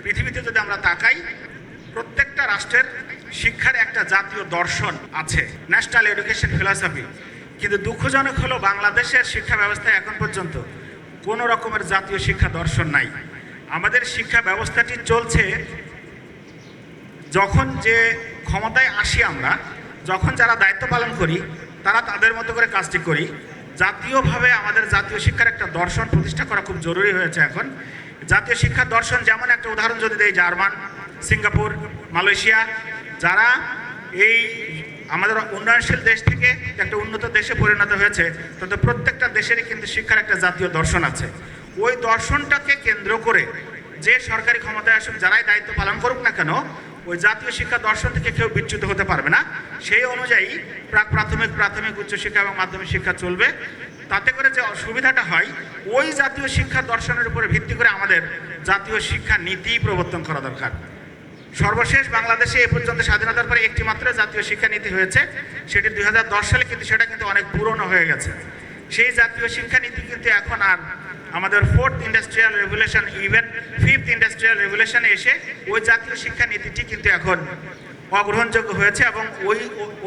পৃথিবীতে যদি আমরা তাকাই, প্রত্যেকটা রাষ্ট্রের শিক্ষার একটা জাতীয় দর্শন আছে, ন্যাশনাল এডুকেশন ফিলসফি। কিন্তু দুঃখজনক হলো বাংলাদেশের শিক্ষা ব্যবস্থায় এখন পর্যন্ত কোনো রকমের জাতীয় শিক্ষা দর্শন নাই। আমাদের শিক্ষা ব্যবস্থাটি চলছে যখন যে ক্ষমতায় আসি আমরা, যখন যারা দায়িত্ব পালন করি তারা তাদের মতো করে কাজটি করি। জাতীয়ভাবে আমাদের জাতীয় শিক্ষার একটা দর্শন প্রতিষ্ঠা করা খুব জরুরি হয়েছে এখন। জাতীয় শিক্ষার দর্শন যেমন একটা উদাহরণ যদি দেয়, জার্মান, সিঙ্গাপুর, মালয়েশিয়া, যারা এই আমাদের উন্নয়নশীল দেশ থেকে একটা উন্নত দেশে পরিণত হয়েছে, তাদের প্রত্যেকটা দেশেরই কিন্তু শিক্ষার একটা জাতীয় দর্শন আছে। ওই দর্শনটাকে কেন্দ্র করে যে সরকারি ক্ষমতায় আসুক, যারাই দায়িত্ব পালন করুক না কেন, ওই জাতীয় শিক্ষা দর্শন থেকে কেউ বিচ্যুত হতে পারবে না। সেই অনুযায়ী প্রাথমিক উচ্চশিক্ষা এবং মাধ্যমিক শিক্ষা চলবে। তাতে করে যে সুবিধাটা হয়, ওই জাতীয় শিক্ষা দর্শনের উপরে ভিত্তি করে আমাদের জাতীয় শিক্ষা নীতি প্রবর্তন করা দরকার। সর্বশেষ বাংলাদেশে এ পর্যন্ত স্বাধীনতার পরে একটি মাত্র জাতীয় শিক্ষা নীতি হয়েছে, সেটি 2010 সালে, কিন্তু সেটা কিন্তু অনেক পুরনো হয়ে গেছে। সেই জাতীয় শিক্ষা নীতি কিন্তু এখন আর আমাদের 4th industrial revolution, even 5th industrial রেভলিউশনে এসে ওই জাতীয় শিক্ষা নীতিটি কিন্তু এখন অগ্রহণযোগ্য হয়েছে এবং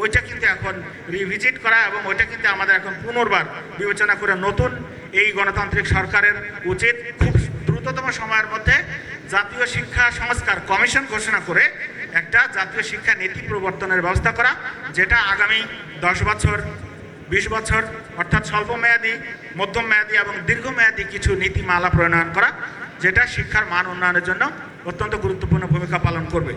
ওইটা কিন্তু এখন রিভিজিট করা এবং ওইটা কিন্তু আমাদের এখন পুনর্বার বিবেচনা করে নতুন এই গণতান্ত্রিক সরকারের উচিত খুব দ্রুততম সময়ের মধ্যে জাতীয় শিক্ষা সংস্কার কমিশন ঘোষণা করে একটা জাতীয় শিক্ষা নীতি প্রবর্তনের ব্যবস্থা করা, যেটা আগামী 10 বছর 20 বছর অর্থাৎ স্বল্প মেয়াদী, মধ্যম মেয়াদী এবং দীর্ঘমেয়াদী কিছু নীতিমালা প্রণয়ন করা, যেটা শিক্ষার মান উন্নয়নের জন্য অত্যন্ত গুরুত্বপূর্ণ ভূমিকা পালন করবে।